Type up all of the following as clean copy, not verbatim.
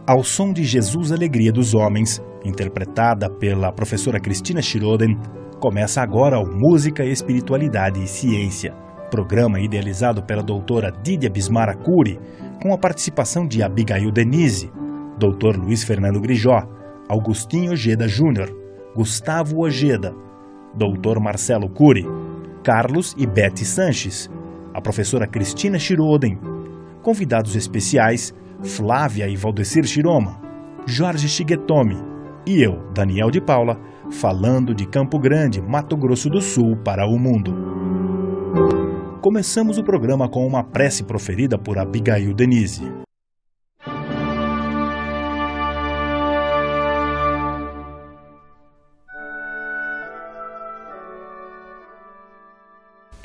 Ao som de Jesus Alegria dos Homens, interpretada pela professora Cristina Shiroden, começa agora o Música, Espiritualidade e Ciência, programa idealizado pela doutora Didia Bismara Cury, com a participação de Abigail Denise, Dr. Luiz Fernando Grijó, Augustinho Ojeda Júnior, Gustavo Ojeda, Dr. Marcelo Cury, Carlos e Betty Sanches, a professora Cristina Shiroden, convidados especiais Flávia e Valdecir Shiroma, Jorge Shigetomi e eu, Daniel de Paula, falando de Campo Grande, Mato Grosso do Sul para o mundo. Começamos o programa com uma prece proferida por Abigail Denise.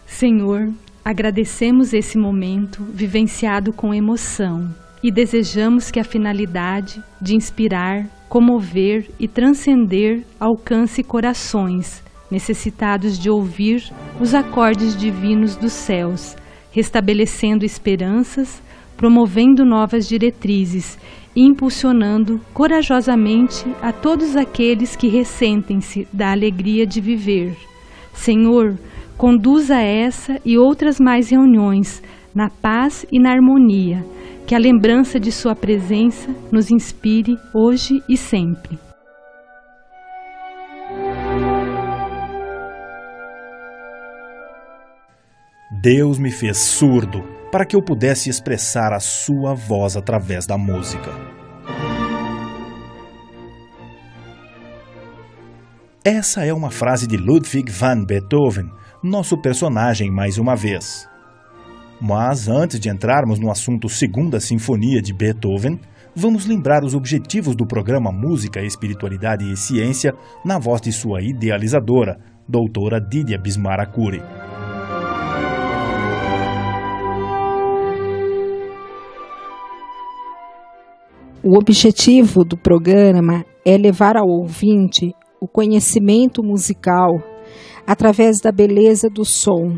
Senhor, agradecemos esse momento vivenciado com emoção e desejamos que a finalidade de inspirar, comover e transcender alcance corações necessitados de ouvir os acordes divinos dos céus, restabelecendo esperanças, promovendo novas diretrizes e impulsionando corajosamente a todos aqueles que ressentem-se da alegria de viver. Senhor, conduza essa e outras mais reuniões na paz e na harmonia, que a lembrança de sua presença nos inspire hoje e sempre. Deus me fez surdo para que eu pudesse expressar a sua voz através da música. Essa é uma frase de Ludwig van Beethoven, nosso personagem mais uma vez. Mas antes de entrarmos no assunto Segunda Sinfonia de Beethoven, vamos lembrar os objetivos do programa Música, Espiritualidade e Ciência na voz de sua idealizadora, doutora Didia Bismara Cury. O objetivo do programa é levar ao ouvinte o conhecimento musical através da beleza do som,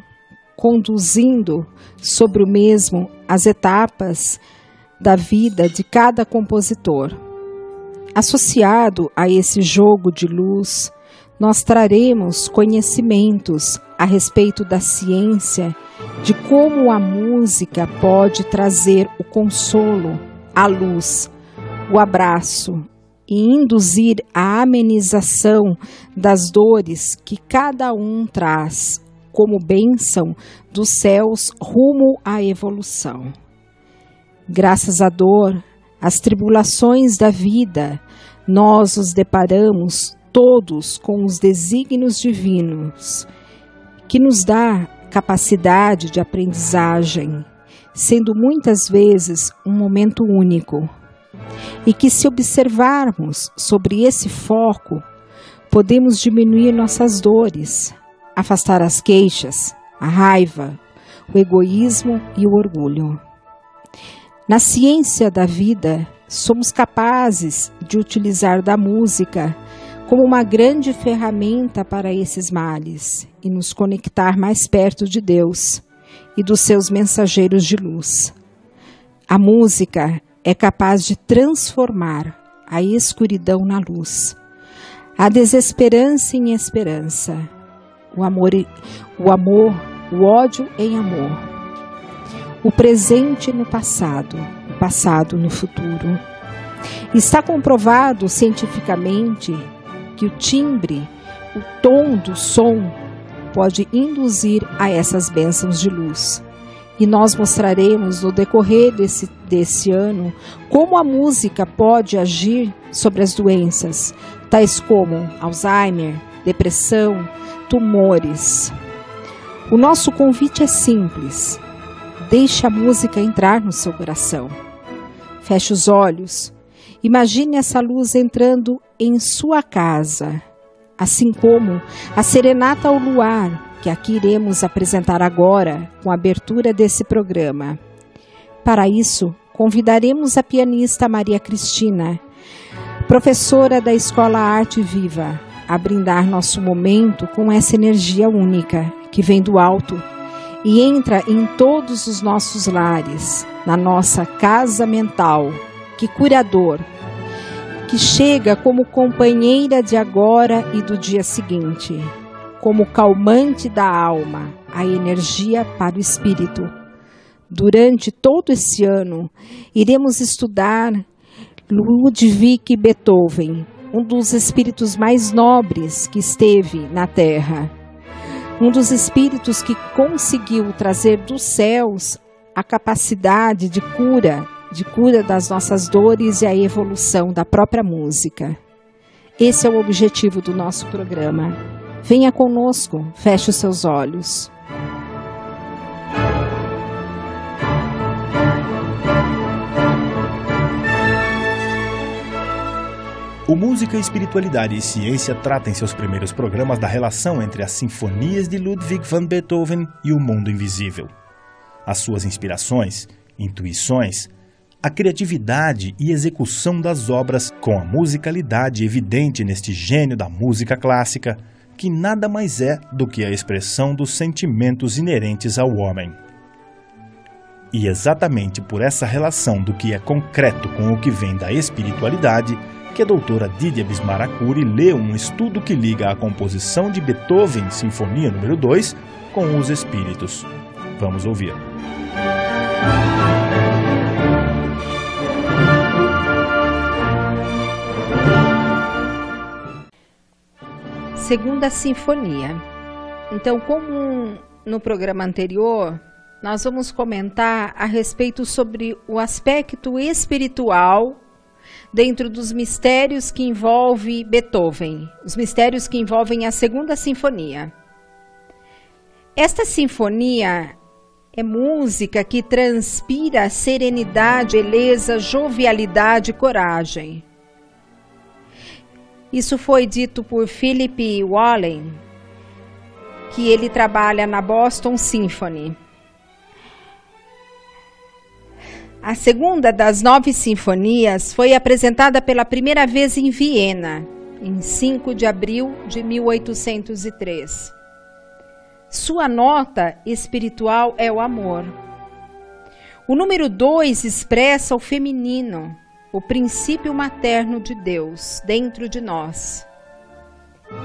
conduzindo sobre o mesmo as etapas da vida de cada compositor. Associado a esse jogo de luz, nós traremos conhecimentos a respeito da ciência, de como a música pode trazer o consolo, a luz, o abraço e induzir a amenização das dores que cada um traz, como bênção dos céus rumo à evolução. Graças à dor, às tribulações da vida, nós nos deparamos todos com os desígnios divinos, que nos dá capacidade de aprendizagem, sendo muitas vezes um momento único, e que se observarmos sobre esse foco, podemos diminuir nossas dores, afastar as queixas, a raiva, o egoísmo e o orgulho. Na ciência da vida, somos capazes de utilizar da música como uma grande ferramenta para esses males e nos conectar mais perto de Deus e dos seus mensageiros de luz. A música é capaz de transformar a escuridão na luz, a desesperança em esperança, o ódio em amor, o presente no passado, o passado no futuro. Está comprovado cientificamente que o timbre, o tom do som pode induzir a essas bênçãos de luz. E nós mostraremos no decorrer desse ano como a música pode agir sobre as doenças, tais como Alzheimer, depressão, tumores. O nosso convite é simples. Deixe a música entrar no seu coração. Feche os olhos. Imagine essa luz entrando em sua casa, assim como a serenata ao luar, que aqui iremos apresentar agora com a abertura desse programa. Para isso, convidaremos a pianista Maria Cristina, professora da Escola Arte Viva, a brindar nosso momento com essa energia única que vem do alto e entra em todos os nossos lares, na nossa casa mental, que curador, que chega como companheira de agora e do dia seguinte, como calmante da alma, a energia para o espírito. Durante todo esse ano, iremos estudar Ludwig Beethoven, um dos espíritos mais nobres que esteve na Terra. Um dos espíritos que conseguiu trazer dos céus a capacidade de cura das nossas dores e a evolução da própria música. Esse é o objetivo do nosso programa. Venha conosco, feche os seus olhos. O Música, Espiritualidade e Ciência trata em seus primeiros programas da relação entre as sinfonias de Ludwig van Beethoven e o mundo invisível. As suas inspirações, intuições, a criatividade e execução das obras com a musicalidade evidente neste gênio da música clássica, que nada mais é do que a expressão dos sentimentos inerentes ao homem. E exatamente por essa relação do que é concreto com o que vem da espiritualidade, que a doutora Didia Bismaracuri leu um estudo que liga a composição de Beethoven, Sinfonia número 2, com os espíritos. Vamos ouvir. Segunda Sinfonia. Então, como no programa anterior, nós vamos comentar a respeito sobre o aspecto espiritual dentro dos mistérios que envolve Beethoven, os mistérios que envolvem a Segunda Sinfonia. Esta sinfonia é música que transpira serenidade, beleza, jovialidade e coragem. Isso foi dito por Philip Wallen, que ele trabalha na Boston Symphony. A segunda das 9 sinfonias foi apresentada pela primeira vez em Viena, em 5 de abril de 1803. Sua nota espiritual é o amor. O número 2 expressa o feminino, o princípio materno de Deus dentro de nós.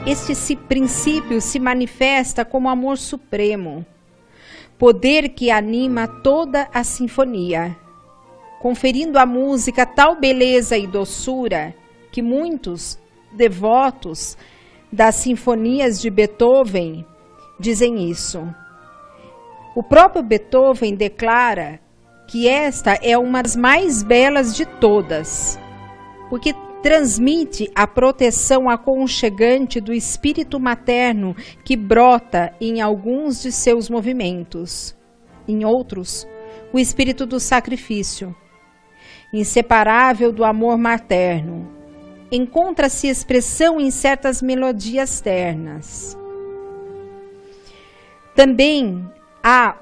Este princípio se manifesta como amor supremo, poder que anima toda a sinfonia, conferindo à música tal beleza e doçura que muitos devotos das sinfonias de Beethoven dizem isso. O próprio Beethoven declara que esta é uma das mais belas de todas, porque transmite a proteção aconchegante do espírito materno que brota em alguns de seus movimentos. Em outros, o espírito do sacrifício, inseparável do amor materno, encontra-se expressão em certas melodias ternas. Também há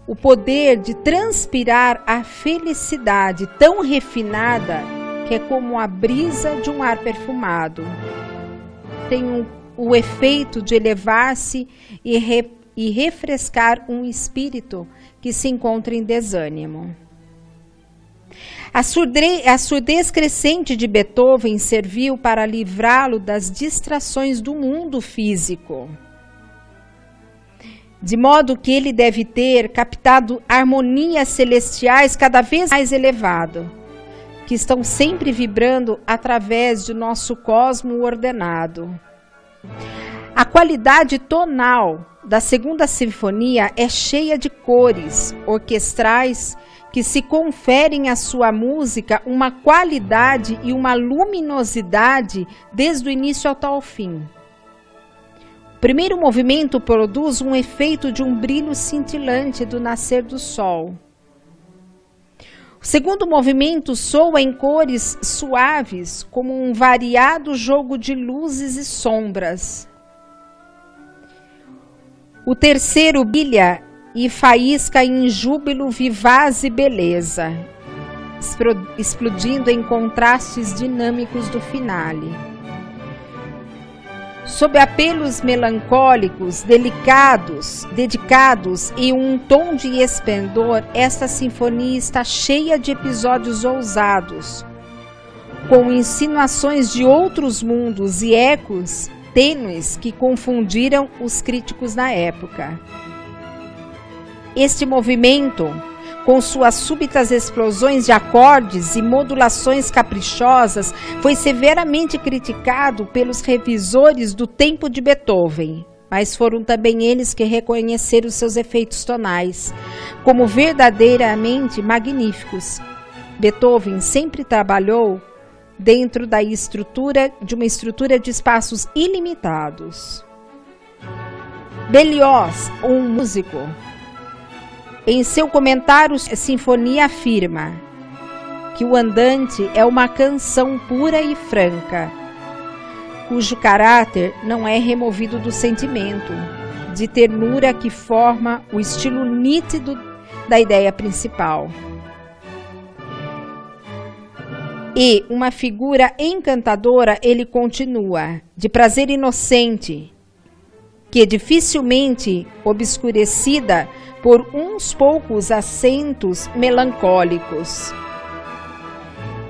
o poder de transpirar a felicidade tão refinada que é como a brisa de um ar perfumado. Tem o efeito de elevar-se e refrescar um espírito que se encontra em desânimo. A surdez crescente de Beethoven serviu para livrá-lo das distrações do mundo físico, de modo que ele deve ter captado harmonias celestiais cada vez mais elevadas, que estão sempre vibrando através de nosso cosmo ordenado. A qualidade tonal da Segunda Sinfonia é cheia de cores orquestrais que se conferem à sua música uma qualidade e uma luminosidade desde o início até o fim. O primeiro movimento produz um efeito de um brilho cintilante do nascer do sol. O segundo movimento soa em cores suaves, como um variado jogo de luzes e sombras. O terceiro brilha e faísca em júbilo vivaz e beleza, explodindo em contrastes dinâmicos do finale. Sob apelos melancólicos, dedicados e um tom de esplendor, esta sinfonia está cheia de episódios ousados, com insinuações de outros mundos e ecos tênues que confundiram os críticos na época. Este movimento, com suas súbitas explosões de acordes e modulações caprichosas, foi severamente criticado pelos revisores do tempo de Beethoven, mas foram também eles que reconheceram seus efeitos tonais como verdadeiramente magníficos. Beethoven sempre trabalhou dentro da de uma estrutura de espaços ilimitados. Berlioz, um músico, em seu comentário, a sinfonia afirma que o andante é uma canção pura e franca, cujo caráter não é removido do sentimento, de ternura que forma o estilo nítido da ideia principal. E uma figura encantadora, ele continua, de prazer inocente, que dificilmente obscurecida por uns poucos acentos melancólicos.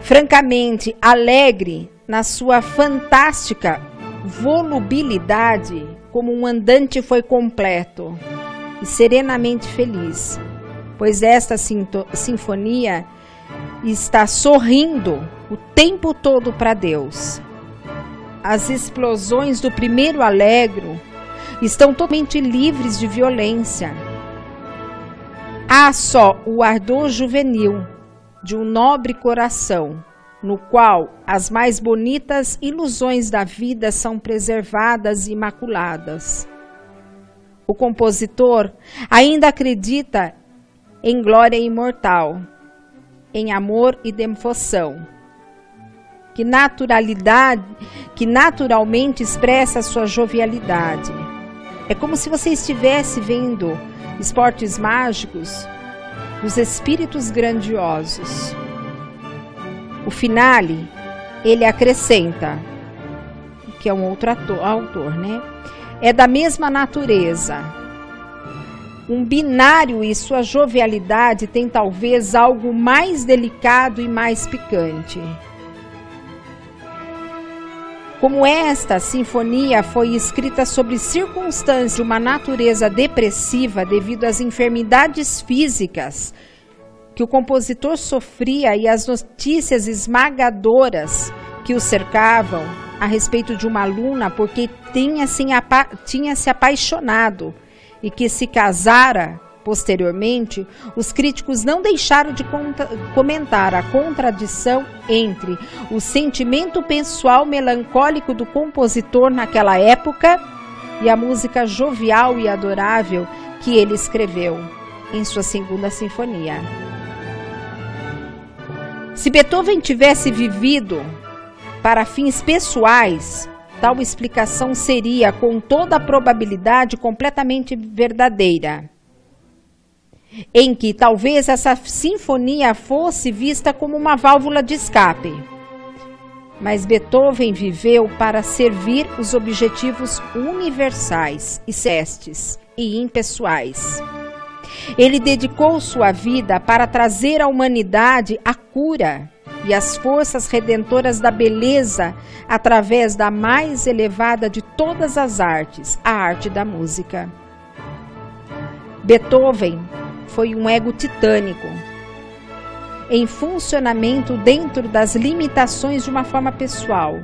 Francamente alegre na sua fantástica volubilidade, como um andante foi completo, e serenamente feliz, pois esta sinfonia está sorrindo o tempo todo para Deus. As explosões do primeiro allegro estão totalmente livres de violência. Há só o ardor juvenil de um nobre coração, no qual as mais bonitas ilusões da vida são preservadas e imaculadas. O compositor ainda acredita em glória imortal, em amor e devoção, que naturalmente expressa sua jovialidade. É como se você estivesse vendo esportes mágicos dos espíritos grandiosos. O finale, ele acrescenta, que é um outro autor, né? É da mesma natureza. Um binário e sua jovialidade tem talvez algo mais delicado e mais picante. Como esta sinfonia foi escrita sob circunstâncias de uma natureza depressiva devido às enfermidades físicas que o compositor sofria e as notícias esmagadoras que o cercavam a respeito de uma aluna porque tinha se apaixonado e que se casara posteriormente, os críticos não deixaram de comentar a contradição entre o sentimento pessoal melancólico do compositor naquela época e a música jovial e adorável que ele escreveu em sua segunda sinfonia. Se Beethoven tivesse vivido para fins pessoais, tal explicação seria, com toda a probabilidade, completamente verdadeira, em que talvez essa sinfonia fosse vista como uma válvula de escape. Mas Beethoven viveu para servir os objetivos universais e celestes e impessoais. Ele dedicou sua vida para trazer à humanidade a cura e as forças redentoras da beleza através da mais elevada de todas as artes, a arte da música. Beethoven foi um ego titânico, em funcionamento dentro das limitações de uma forma pessoal.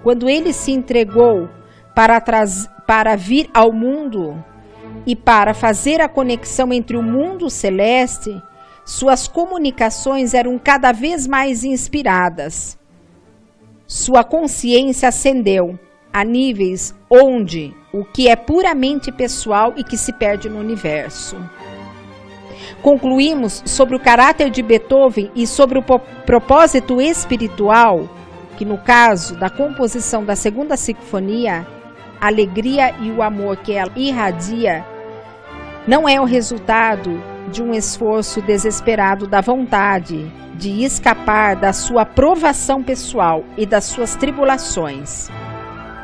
Quando ele se entregou para vir ao mundo e para fazer a conexão entre o mundo celeste, suas comunicações eram cada vez mais inspiradas. Sua consciência ascendeu a níveis onde o que é puramente pessoal e que se perde no universo. Concluímos sobre o caráter de Beethoven e sobre o propósito espiritual, que no caso da composição da segunda sinfonia, a alegria e o amor que ela irradia não é o resultado de um esforço desesperado da vontade de escapar da sua provação pessoal e das suas tribulações,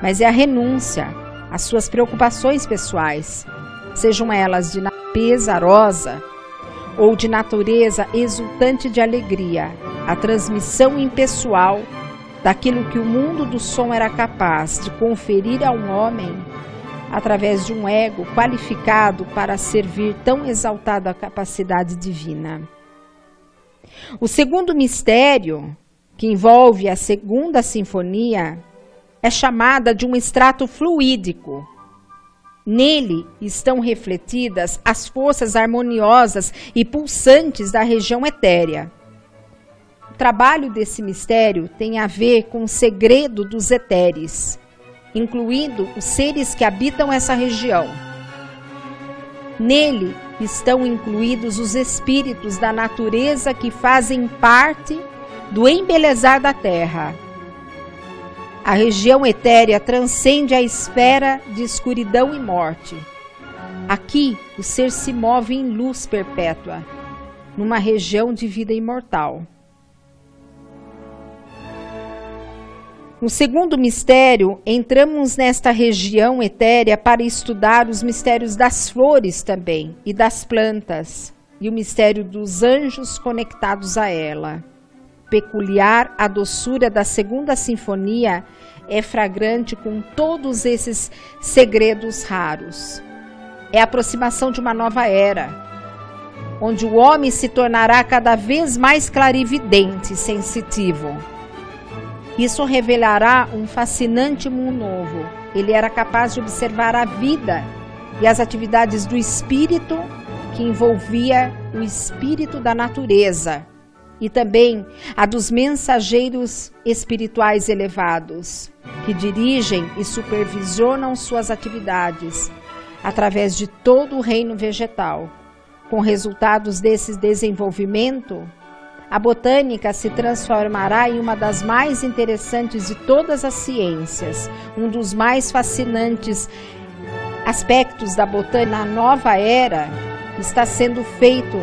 mas é a renúncia às suas preocupações pessoais, sejam elas de natureza pesarosa ou de natureza exultante de alegria, a transmissão impessoal daquilo que o mundo do som era capaz de conferir a um homem através de um ego qualificado para servir tão exaltada capacidade divina. O segundo mistério, que envolve a segunda sinfonia, é chamada de um extrato fluídico. Nele estão refletidas as forças harmoniosas e pulsantes da região etérea. O trabalho desse mistério tem a ver com o segredo dos etéreos, incluindo os seres que habitam essa região. Nele estão incluídos os espíritos da natureza que fazem parte do embelezar da terra. A região etérea transcende a esfera de escuridão e morte. Aqui, o ser se move em luz perpétua, numa região de vida imortal. No segundo mistério, entramos nesta região etérea para estudar os mistérios das flores também, e das plantas, e o mistério dos anjos conectados a ela. Peculiar, a doçura da segunda sinfonia é fragrante com todos esses segredos raros. É a aproximação de uma nova era, onde o homem se tornará cada vez mais clarividente e sensitivo. Isso revelará um fascinante mundo novo. Ele era capaz de observar a vida e as atividades do espírito que envolvia o espírito da natureza, e também a dos mensageiros espirituais elevados, que dirigem e supervisionam suas atividades através de todo o reino vegetal. Com resultados desse desenvolvimento, a botânica se transformará em uma das mais interessantes de todas as ciências. Um dos mais fascinantes aspectos da botânica na nova era está sendo feito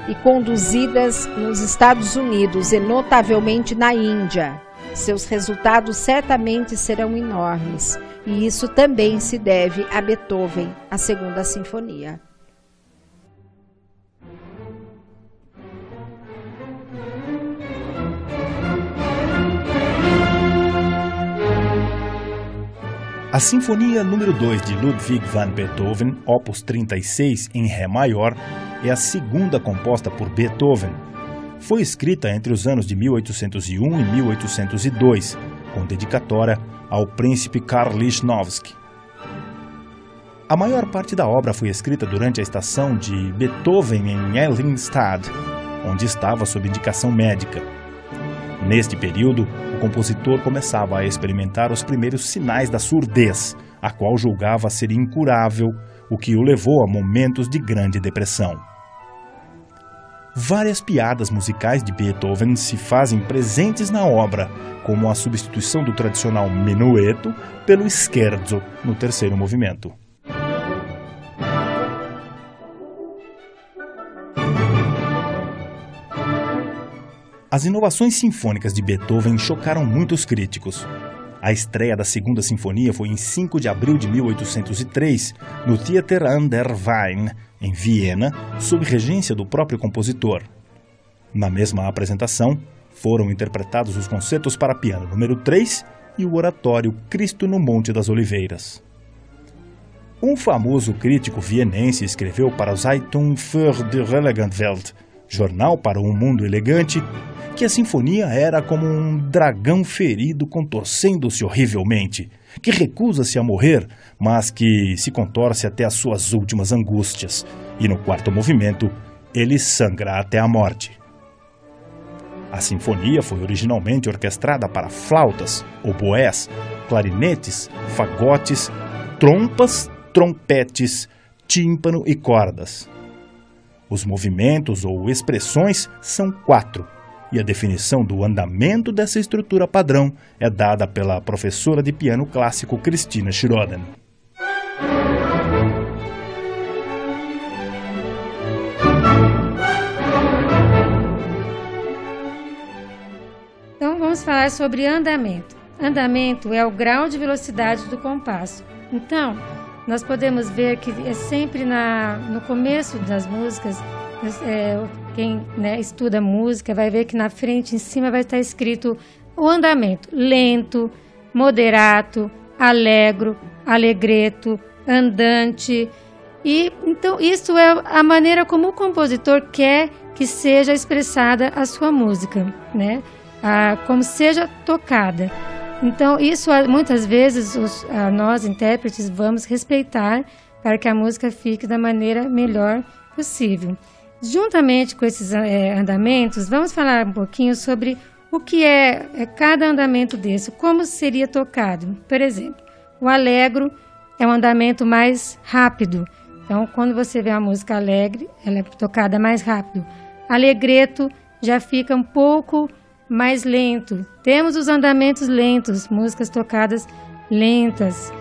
e conduzidas nos Estados Unidos e notavelmente na Índia. Seus resultados certamente serão enormes, e isso também se deve a Beethoven, a segunda sinfonia. A Sinfonia número 2 de Ludwig van Beethoven, opus 36 em Ré maior, é a segunda composta por Beethoven. Foi escrita entre os anos de 1801 e 1802, com dedicatória ao príncipe Karl Lichnowsky. A maior parte da obra foi escrita durante a estação de Beethoven em Eisenstadt, onde estava sob indicação médica. Neste período, o compositor começava a experimentar os primeiros sinais da surdez, a qual julgava ser incurável, o que o levou a momentos de grande depressão. Várias piadas musicais de Beethoven se fazem presentes na obra, como a substituição do tradicional menueto pelo scherzo no terceiro movimento. As inovações sinfônicas de Beethoven chocaram muitos críticos. A estreia da segunda sinfonia foi em 5 de abril de 1803, no Theater an der Wein, em Viena, sob regência do próprio compositor. Na mesma apresentação, foram interpretados os concertos para piano número 3 e o oratório Cristo no Monte das Oliveiras. Um famoso crítico vienense escreveu para o Zeitung für die Elegante Welt, jornal para um mundo elegante, que a sinfonia era como um dragão ferido contorcendo-se horrivelmente, que recusa-se a morrer, mas que se contorce até as suas últimas angústias, e no quarto movimento ele sangra até a morte. A sinfonia foi originalmente orquestrada para flautas, oboés, clarinetes, fagotes, trompas, trompetes, tímpano e cordas. Os movimentos ou expressões são 4, e a definição do andamento dessa estrutura padrão é dada pela professora de piano clássico Christine Schroden. Então vamos falar sobre andamento. andamento é o grau de velocidade do compasso. Então, nós podemos ver que é sempre no começo das músicas, quem estuda música vai ver que na frente, em cima, vai estar escrito o andamento: lento, moderato, allegro, allegretto, andante. E então isso é a maneira como o compositor quer que seja expressada a sua música, né? Como seja tocada. Então isso muitas vezes nós intérpretes vamos respeitar para que a música fique da maneira melhor possível. Juntamente com esses andamentos, vamos falar um pouquinho sobre o que é cada andamento desse, como seria tocado. Por exemplo, o allegro é um andamento mais rápido. Então, quando você vê uma música alegre, ela é tocada mais rápido. Allegretto já fica um pouco mais lento. Temos os andamentos lentos, músicas tocadas lentas.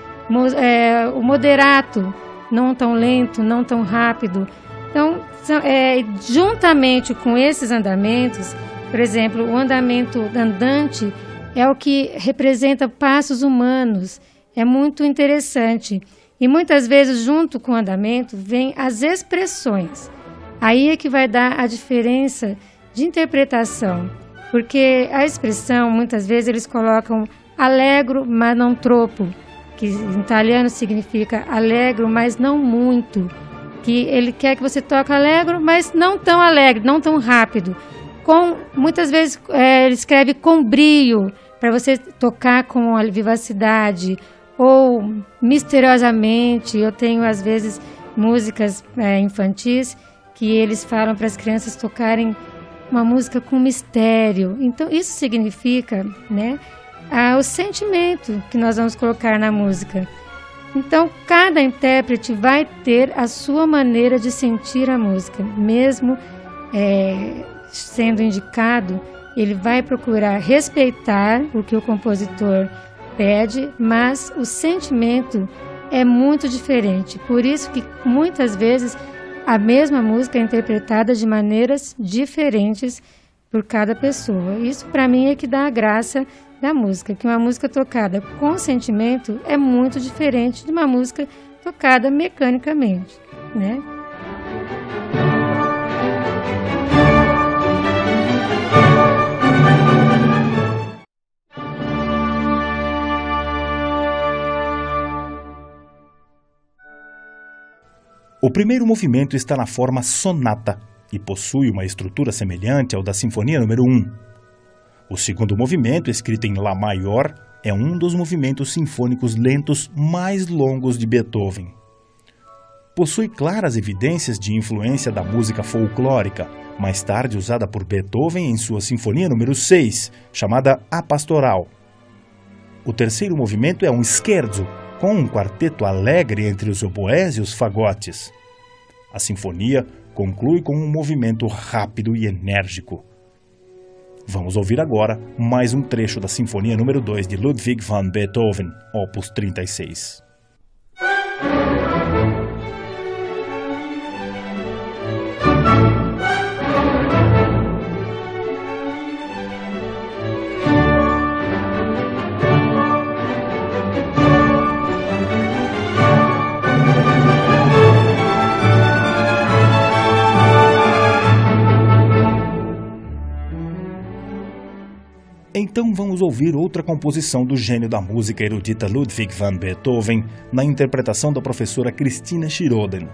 O moderato, não tão lento, não tão rápido. Então, juntamente com esses andamentos, por exemplo, o andamento andante é o que representa passos humanos. É muito interessante. E muitas vezes, junto com o andamento, vem as expressões. Aí é que vai dar a diferença de interpretação. Porque a expressão, muitas vezes, eles colocam allegro, mas não troppo, que em italiano significa allegro, mas não muito. Que ele quer que você toque allegro, mas não tão alegre, não tão rápido. Muitas vezes ele escreve com brio, para você tocar com a vivacidade, ou misteriosamente. Eu tenho às vezes músicas infantis que eles falam para as crianças tocarem uma música com mistério. Então isso significa, né, o sentimento que nós vamos colocar na música. Então cada intérprete vai ter a sua maneira de sentir a música, mesmo sendo indicado, ele vai procurar respeitar o que o compositor pede, mas o sentimento é muito diferente. Por isso que muitas vezes a mesma música é interpretada de maneiras diferentes por cada pessoa. Isso para mim é que dá a graça da música, que uma música tocada com sentimento é muito diferente de uma música tocada mecanicamente, né? O primeiro movimento está na forma sonata e possui uma estrutura semelhante ao da Sinfonia número 1. O segundo movimento, escrito em Lá maior, é um dos movimentos sinfônicos lentos mais longos de Beethoven. Possui claras evidências de influência da música folclórica, mais tarde usada por Beethoven em sua Sinfonia número 6, chamada A Pastoral. O terceiro movimento é um scherzo, com um quarteto alegre entre os oboés e os fagotes. A sinfonia conclui com um movimento rápido e enérgico. Vamos ouvir agora mais um trecho da Sinfonia número 2 de Ludwig van Beethoven, opus 36. Então vamos ouvir outra composição do gênio da música erudita Ludwig van Beethoven, na interpretação da professora Christina Schiroden.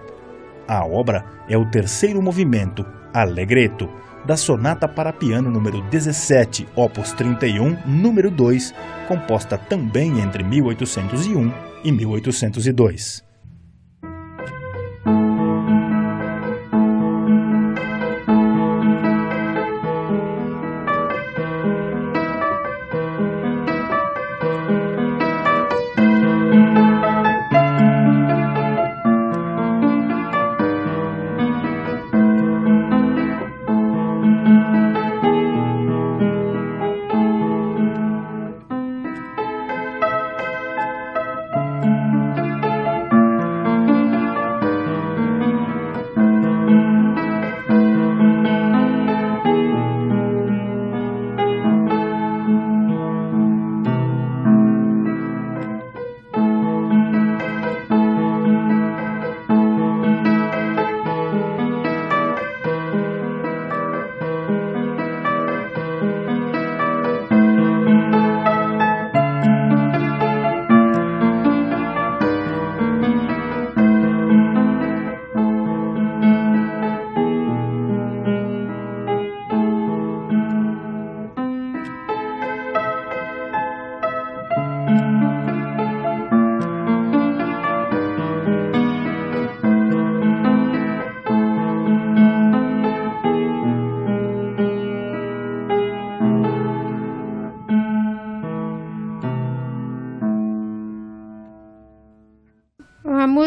A obra é o terceiro movimento, Allegretto, da Sonata para Piano número 17, opus 31, número 2, composta também entre 1801 e 1802.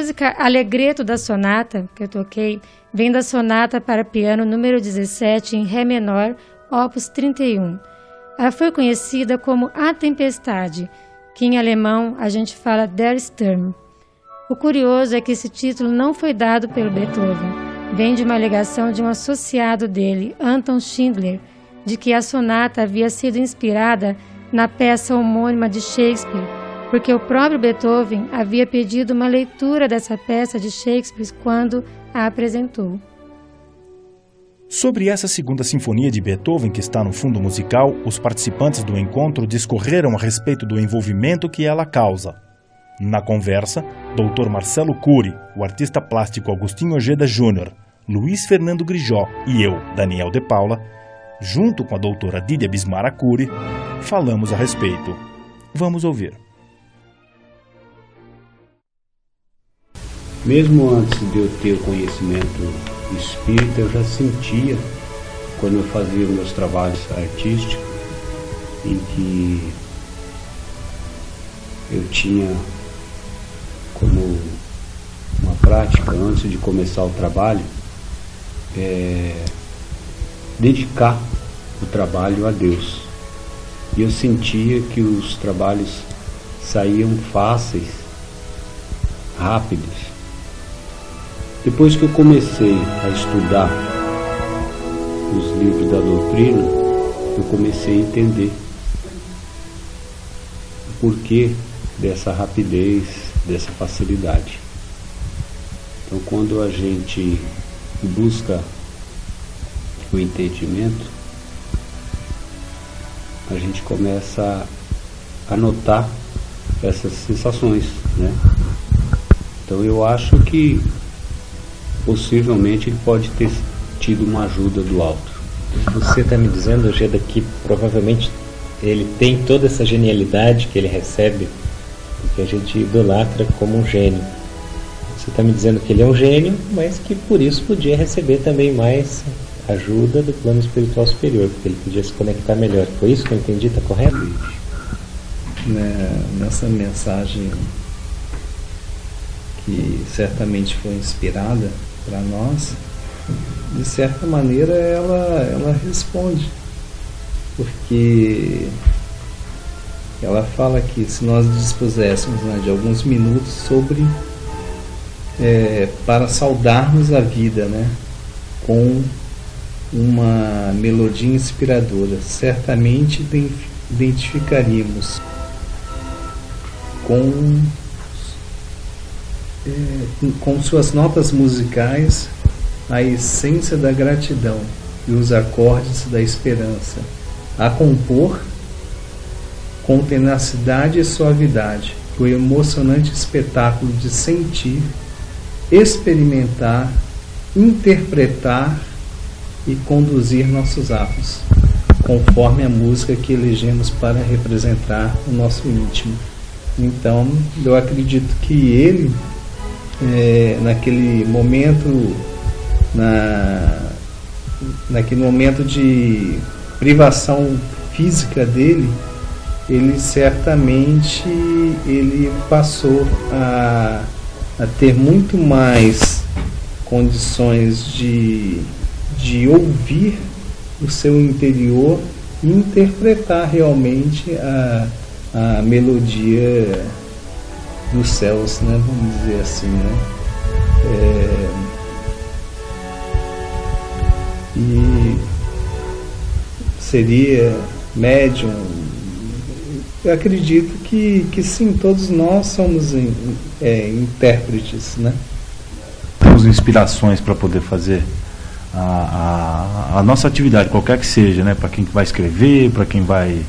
música Allegretto da sonata, que eu toquei, vem da sonata para piano número 17 em Ré menor, opus 31. Ela foi conhecida como A Tempestade, que em alemão a gente fala Der Sturm. O curioso é que esse título não foi dado pelo Beethoven. Vem de uma alegação de um associado dele, Anton Schindler, de que a sonata havia sido inspirada na peça homônima de Shakespeare, porque o próprio Beethoven havia pedido uma leitura dessa peça de Shakespeare quando a apresentou. Sobre essa segunda sinfonia de Beethoven que está no fundo musical, os participantes do encontro discorreram a respeito do envolvimento que ela causa. Na conversa, Dr. Marcelo Cury, o artista plástico Agostinho Ojeda Júnior, Luiz Fernando Grijó e eu, Daniel de Paula, junto com a doutora Dídia Bismara Cury, falamos a respeito. Vamos ouvir. Mesmo antes de eu ter o conhecimento espírita, eu já sentia, quando eu fazia meus trabalhos artísticos, em que eu tinha como uma prática, antes de começar o trabalho, dedicar o trabalho a Deus. E eu sentia que os trabalhos saíam fáceis, rápidos. Depois que eu comecei a estudar os livros da doutrina, eu comecei a entender o porquê dessa rapidez, dessa facilidade. Então, quando a gente busca o entendimento, a gente começa a notar essas sensações, né? Então, eu acho que possivelmente ele pode ter tido uma ajuda do alto. Você está me dizendo, Ojeda, que provavelmente ele tem toda essa genialidade que ele recebe, que a gente idolatra como um gênio. Você está me dizendo que ele é um gênio, mas que por isso podia receber também mais ajuda do plano espiritual superior, porque ele podia se conectar melhor. Foi isso que eu entendi? Está correto? Nessa mensagem que certamente foi inspirada para nós, de certa maneira ela responde, porque ela fala que se nós dispuséssemos de alguns minutos sobre para saudarmos a vida, com uma melodia inspiradora, certamente identificaríamos com suas notas musicais a essência da gratidão e os acordes da esperança, a compor com tenacidade e suavidade o emocionante espetáculo de sentir, experimentar, interpretar e conduzir nossos atos, conforme a música que elegemos para representar o nosso íntimo. Então, eu acredito que ele, naquele momento, naquele momento de privação física dele, ele certamente passou a ter muito mais condições de ouvir o seu interior e interpretar realmente a melodia dos céus, vamos dizer assim, e seria médium. Eu acredito que sim, todos nós somos intérpretes, Temos inspirações para poder fazer a nossa atividade, qualquer que seja, para quem vai escrever, para quem vai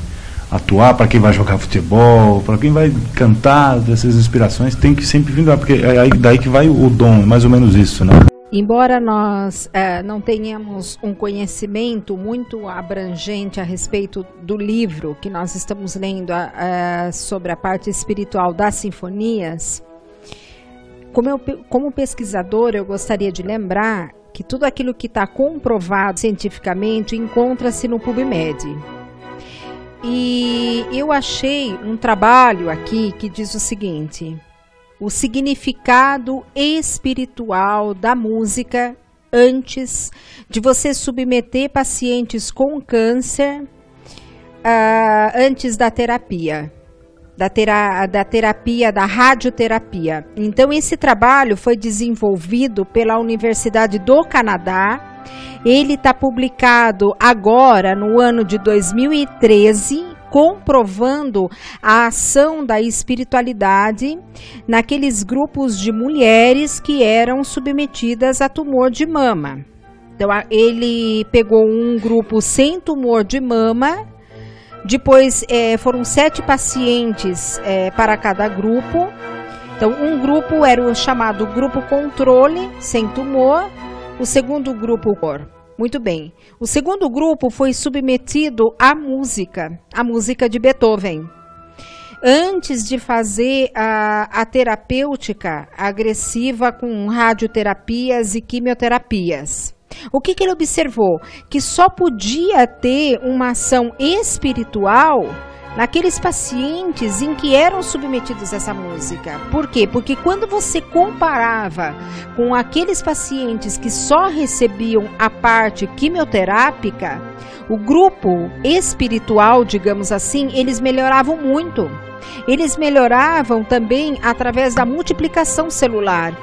atuar, para quem vai jogar futebol, para quem vai cantar. Dessas inspirações tem que sempre vir, porque é daí que vai o dom, mais ou menos isso, Embora nós não tenhamos um conhecimento muito abrangente a respeito do livro que nós estamos lendo sobre a parte espiritual das sinfonias, como pesquisador, eu gostaria de lembrar que tudo aquilo que está comprovado cientificamente encontra-se no PubMed. E eu achei um trabalho aqui que diz o seguinte: o significado espiritual da música antes de você submeter pacientes com câncer antes da terapia. Da radioterapia. Então, esse trabalho foi desenvolvido pela Universidade do Canadá. Ele está publicado agora, no ano de 2013, comprovando a ação da espiritualidade naqueles grupos de mulheres que eram submetidas a tumor de mama. Então, ele pegou um grupo sem tumor de mama. Depois foram 7 pacientes para cada grupo. Então, um grupo era o chamado grupo controle, sem tumor. O segundo grupo, muito bem. O segundo grupo foi submetido à música de Beethoven. Antes de fazer a terapêutica agressiva com radioterapias e quimioterapias. O que ele observou? Que só podia ter uma ação espiritual naqueles pacientes em que eram submetidos a essa música. Por quê? Porque quando você comparava com aqueles pacientes que só recebiam a parte quimioterápica, o grupo espiritual, digamos assim, eles melhoravam muito. Eles melhoravam também através da multiplicação celular.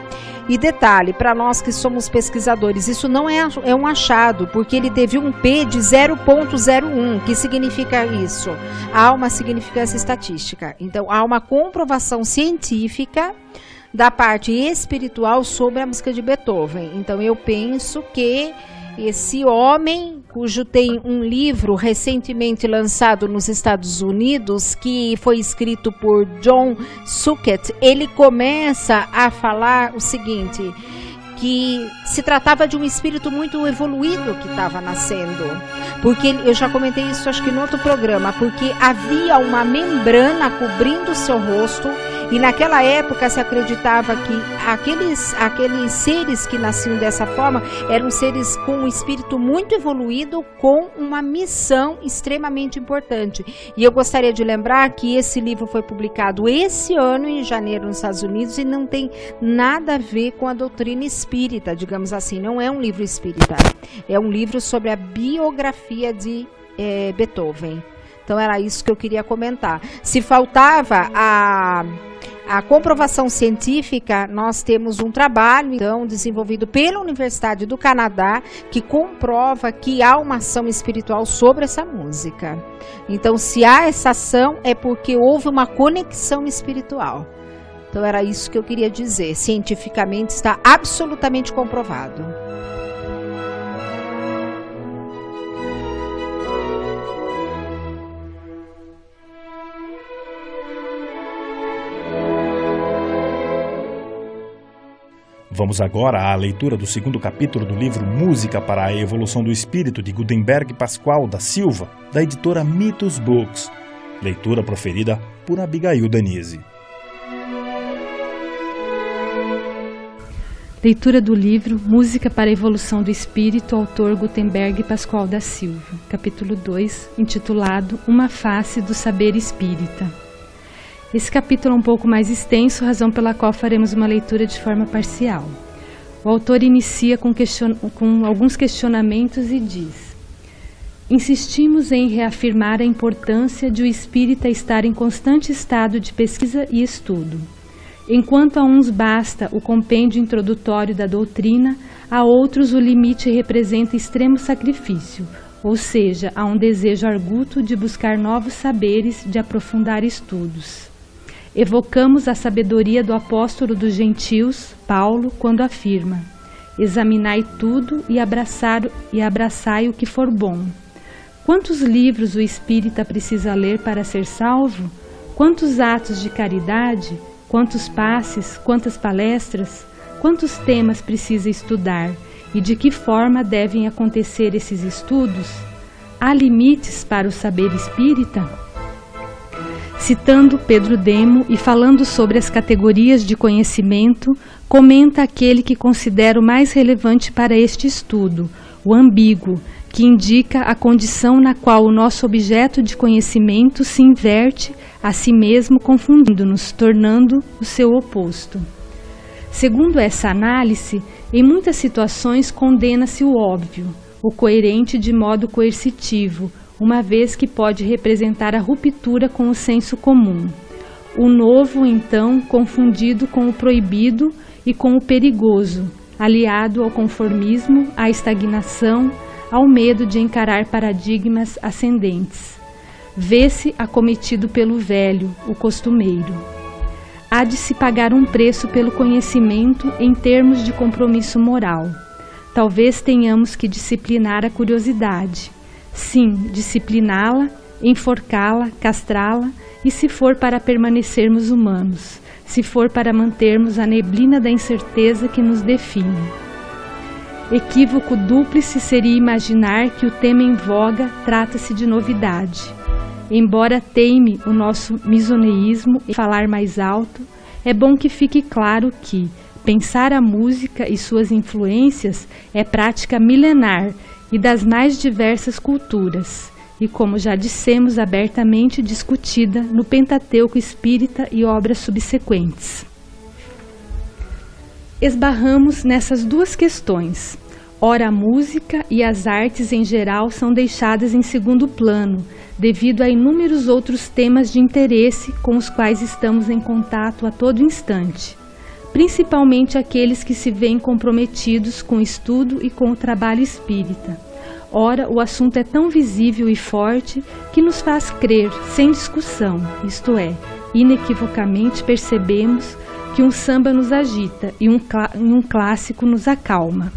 E detalhe, para nós que somos pesquisadores, isso não é um achado, porque ele teve um P de 0,01. Que significa isso? Há uma significância estatística. Então, há uma comprovação científica da parte espiritual sobre a música de Beethoven. Então, eu penso que esse homem, cujo tem um livro recentemente lançado nos Estados Unidos, que foi escrito por John Suckett, ele começa a falar o seguinte, que se tratava de um espírito muito evoluído que estava nascendo. Porque eu já comentei isso, acho que no outro programa, porque havia uma membrana cobrindo o seu rosto. E naquela época se acreditava que aqueles seres que nasciam dessa forma eram seres com um espírito muito evoluído, com uma missão extremamente importante. E eu gostaria de lembrar que esse livro foi publicado esse ano, em janeiro, nos Estados Unidos, e não tem nada a ver com a doutrina espírita, digamos assim. Não é um livro espírita, é um livro sobre a biografia de Beethoven. Então era isso que eu queria comentar. Se faltava a comprovação científica, nós temos um trabalho então desenvolvido pela Universidade do Canadá que comprova que há uma ação espiritual sobre essa música. Então, se há essa ação, é porque houve uma conexão espiritual. Então era isso que eu queria dizer. Cientificamente está absolutamente comprovado. Vamos agora à leitura do segundo capítulo do livro Música para a Evolução do Espírito, de Gutenberg Pascoal da Silva, da editora Mitos Books. Leitura proferida por Abigail Danise. Leitura do livro Música para a Evolução do Espírito, autor Gutenberg Pascoal da Silva, capítulo 2, intitulado Uma Face do Saber Espírita. Esse capítulo é um pouco mais extenso, razão pela qual faremos uma leitura de forma parcial. O autor inicia com alguns questionamentos e diz: insistimos em reafirmar a importância de o espírita estar em constante estado de pesquisa e estudo. Enquanto a uns basta o compêndio introdutório da doutrina, a outros o limite representa extremo sacrifício, ou seja, há um desejo arguto de buscar novos saberes, de aprofundar estudos. Evocamos a sabedoria do apóstolo dos gentios, Paulo, quando afirma: examinai tudo e abraçai o que for bom. Quantos livros o espírita precisa ler para ser salvo? Quantos atos de caridade? Quantos passes? Quantas palestras? Quantos temas precisa estudar? E de que forma devem acontecer esses estudos? Há limites para o saber espírita? Citando Pedro Demo e falando sobre as categorias de conhecimento, comenta aquele que considera o mais relevante para este estudo, o ambíguo, que indica a condição na qual o nosso objeto de conhecimento se inverte a si mesmo, confundindo-nos, tornando o seu oposto. Segundo essa análise, em muitas situações condena-se o óbvio, o coerente de modo coercitivo, uma vez que pode representar a ruptura com o senso comum. O novo, então, confundido com o proibido e com o perigoso, aliado ao conformismo, à estagnação, ao medo de encarar paradigmas ascendentes. Vê-se acometido pelo velho, o costumeiro. Há de se pagar um preço pelo conhecimento em termos de compromisso moral. Talvez tenhamos que disciplinar a curiosidade. Sim, discipliná-la, enforcá-la, castrá-la, e se for para permanecermos humanos, se for para mantermos a neblina da incerteza que nos define. Equívoco dúplice seria imaginar que o tema em voga trata-se de novidade. Embora teime o nosso misoneísmo em falar mais alto, é bom que fique claro que pensar a música e suas influências é prática milenar e das mais diversas culturas, e como já dissemos, abertamente discutida no Pentateuco Espírita e obras subsequentes. Esbarramos nessas duas questões. Ora, a música e as artes em geral são deixadas em segundo plano, devido a inúmeros outros temas de interesse com os quais estamos em contato a todo instante, principalmente aqueles que se veem comprometidos com o estudo e com o trabalho espírita. Ora, o assunto é tão visível e forte que nos faz crer, sem discussão, isto é, inequivocamente percebemos que um samba nos agita e um clássico nos acalma.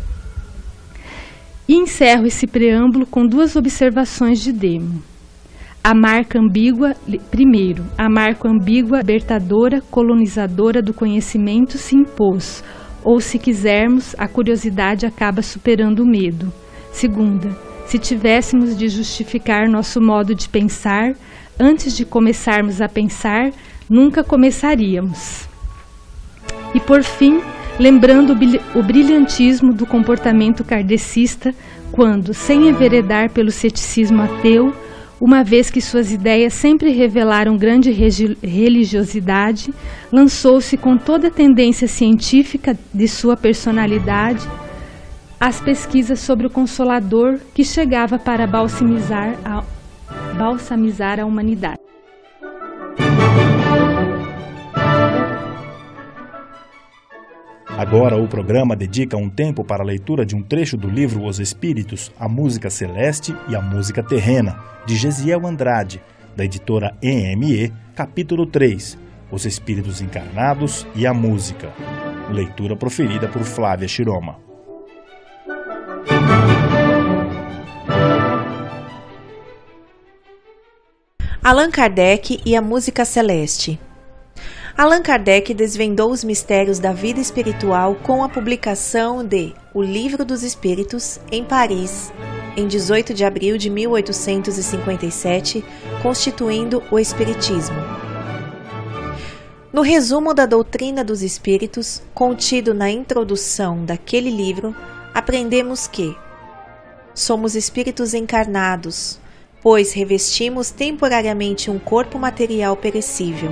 E encerro esse preâmbulo com duas observações de Demo. A marca ambígua, primeiro, a marca ambígua, libertadora, colonizadora do conhecimento se impôs, ou se quisermos, a curiosidade acaba superando o medo. Segunda, se tivéssemos de justificar nosso modo de pensar, antes de começarmos a pensar, nunca começaríamos. E por fim, lembrando o brilhantismo do comportamento kardecista quando, sem enveredar pelo ceticismo ateu, uma vez que suas ideias sempre revelaram grande religiosidade, lançou-se com toda a tendência científica de sua personalidade às pesquisas sobre o Consolador que chegava para balsamizar a humanidade. Agora o programa dedica um tempo para a leitura de um trecho do livro Os Espíritos, a Música Celeste e a Música Terrena, de Gesiel Andrade, da editora EME, capítulo 3, Os Espíritos Encarnados e a Música. Leitura proferida por Flávia Chiroma. Allan Kardec e a Música Celeste. Allan Kardec desvendou os mistérios da vida espiritual com a publicação de O Livro dos Espíritos, em Paris, em 18 de abril de 1857, constituindo o Espiritismo. No resumo da doutrina dos Espíritos, contido na introdução daquele livro, aprendemos que somos espíritos encarnados, pois revestimos temporariamente um corpo material perecível.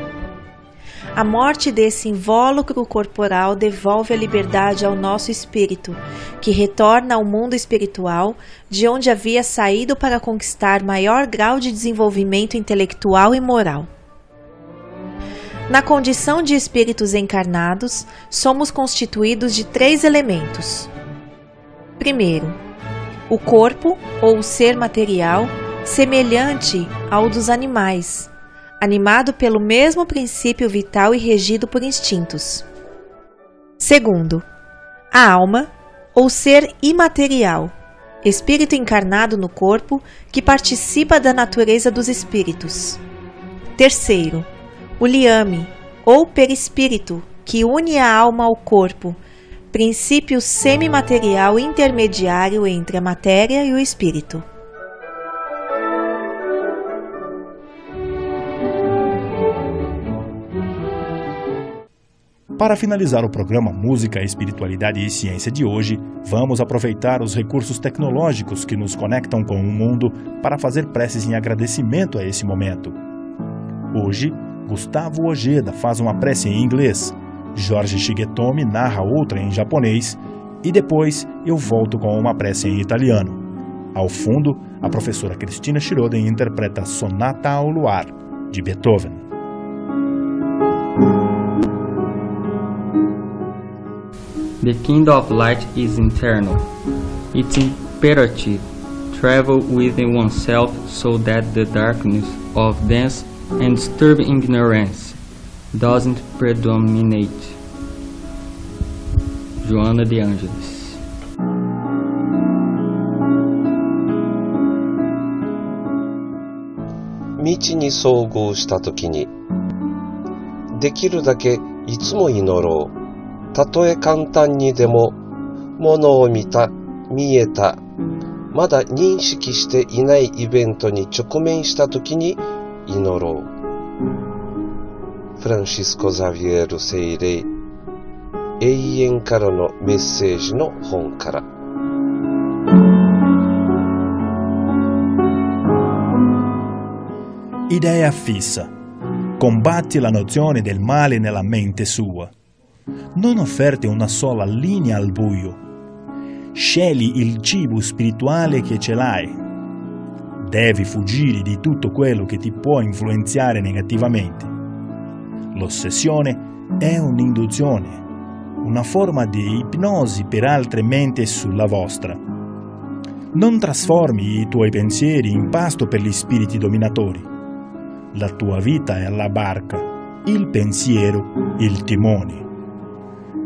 A morte desse invólucro corporal devolve a liberdade ao nosso espírito, que retorna ao mundo espiritual, de onde havia saído para conquistar maior grau de desenvolvimento intelectual e moral. Na condição de espíritos encarnados, somos constituídos de 3 elementos. Primeiro, o corpo ou o ser material, semelhante ao dos animais, animado pelo mesmo princípio vital e regido por instintos. Segundo, a alma, ou ser imaterial, espírito encarnado no corpo, que participa da natureza dos espíritos. Terceiro, o liame, ou perispírito, que une a alma ao corpo, princípio semimaterial intermediário entre a matéria e o espírito. Para finalizar o programa Música, Espiritualidade e Ciência de hoje, vamos aproveitar os recursos tecnológicos que nos conectam com o mundo para fazer preces em agradecimento a esse momento. Hoje, Gustavo Ojeda faz uma prece em inglês, Jorge Shigetomi narra outra em japonês e depois eu volto com uma prece em italiano. Ao fundo, a professora Cristina Shiroden interpreta Sonata ao Luar, de Beethoven. The kingdom of light is internal. It's imperative to travel within oneself so that the darkness of dense and disturbing ignorance doesn't predominate. Joana de Ângeles. 道に遭遇したときに、できるだけいつも祈ろう。たとえ簡単にでも、ものを見た、見えた、まだ認識していないイベントに直面したときに祈ろう。フランシスコ・ザビエル聖霊、永遠からのメッセージの本から。Idea fissa. Combatti la nozione del male nella mente sua. Non offerti una sola linea al buio. Scegli il cibo spirituale che ce l'hai. Devi fuggire di tutto quello che ti può influenzare negativamente. L'ossessione è un'induzione, una forma di ipnosi per altre menti sulla vostra. Non trasformi i tuoi pensieri in pasto per gli spiriti dominatori. La tua vita è la barca, il pensiero il timone.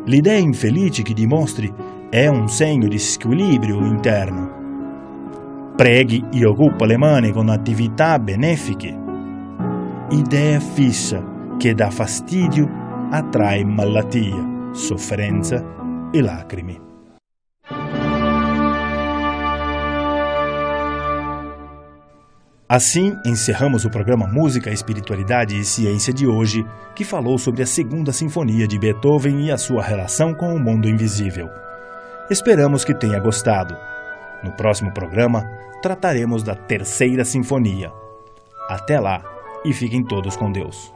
L'idea infelice che dimostri è un segno di squilibrio interno. Preghi e occupa le mani con attività benefiche. Idea fissa che dà fastidio attrae malattia, sofferenza e lacrime. Assim, encerramos o programa Música, Espiritualidade e Ciência de hoje, que falou sobre a Segunda Sinfonia de Beethoven e a sua relação com o mundo invisível. Esperamos que tenha gostado. No próximo programa, trataremos da Terceira Sinfonia. Até lá, e fiquem todos com Deus.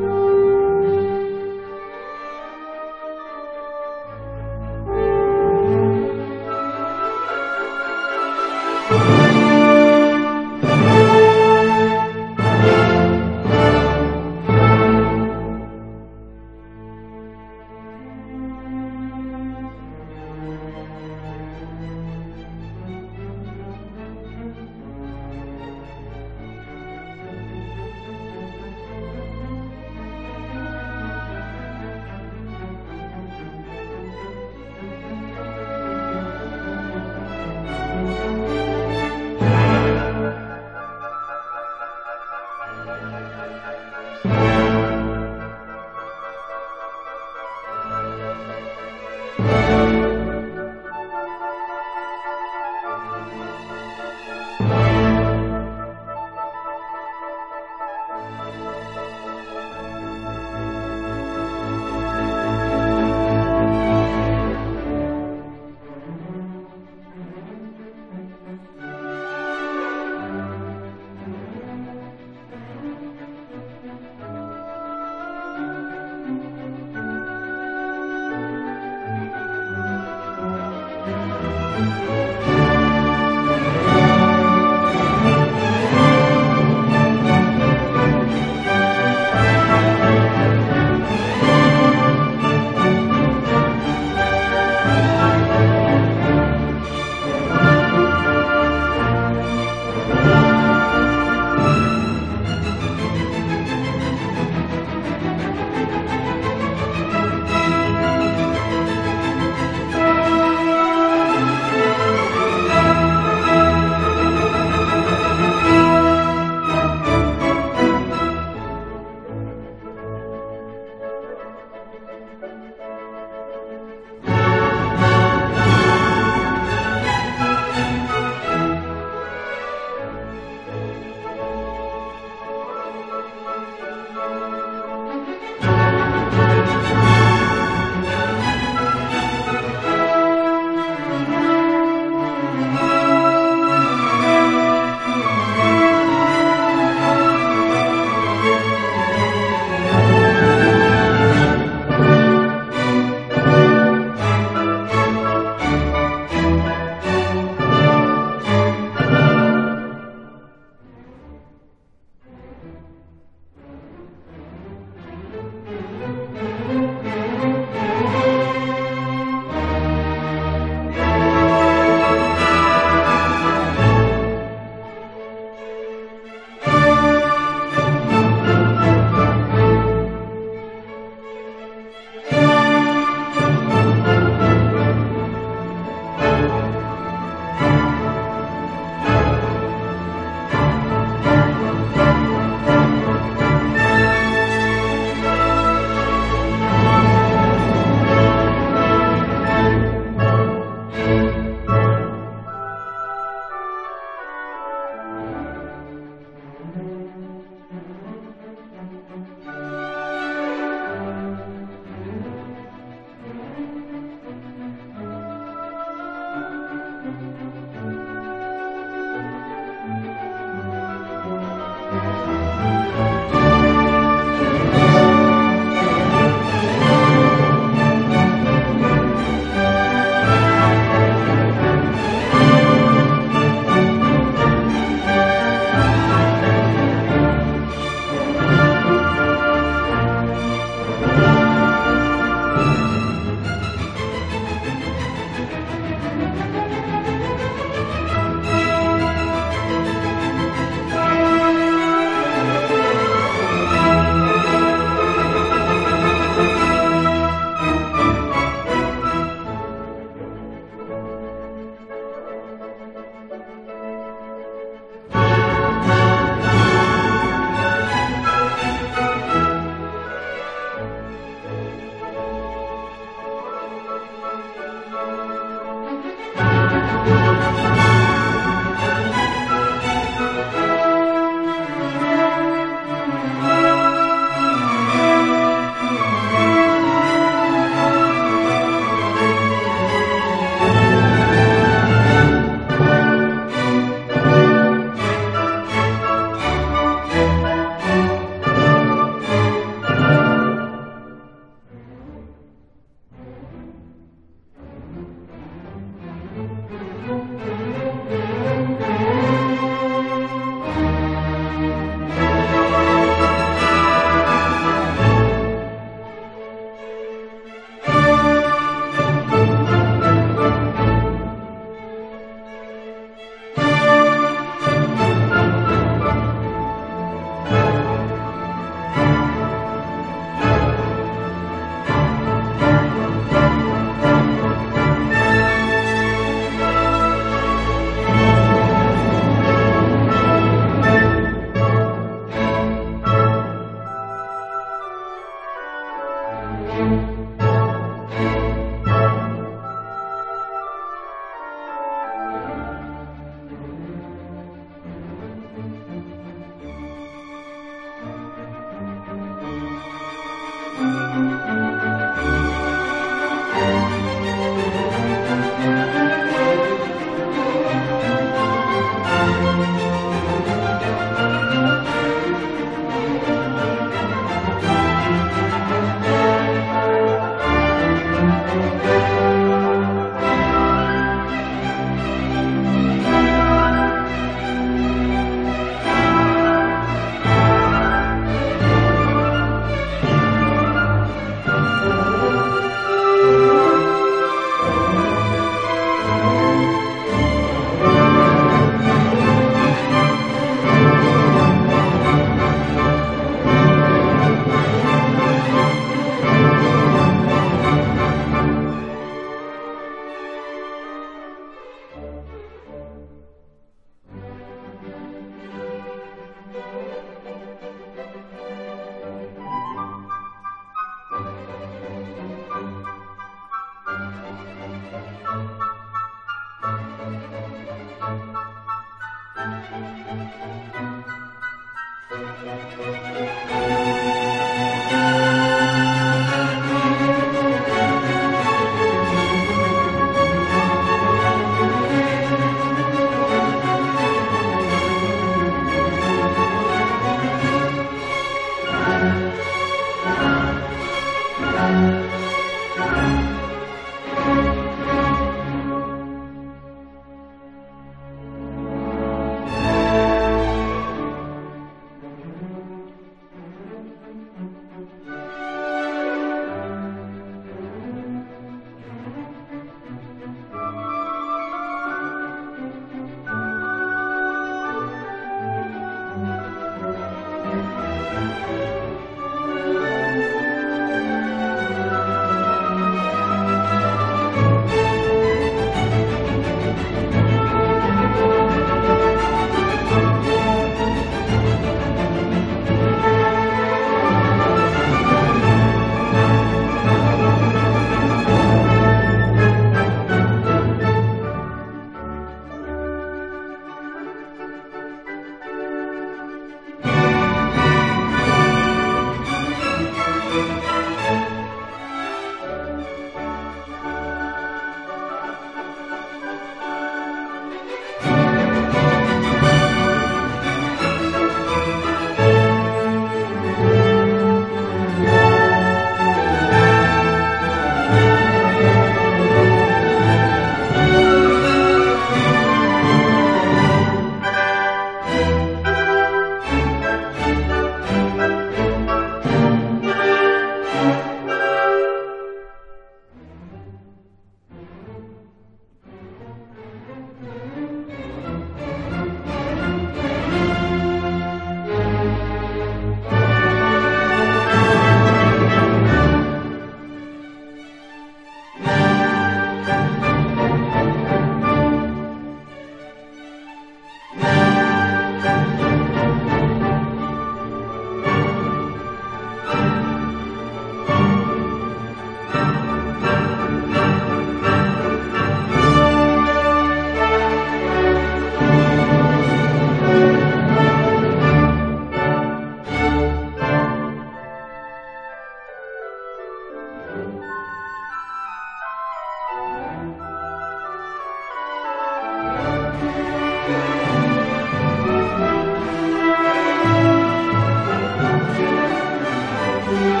Música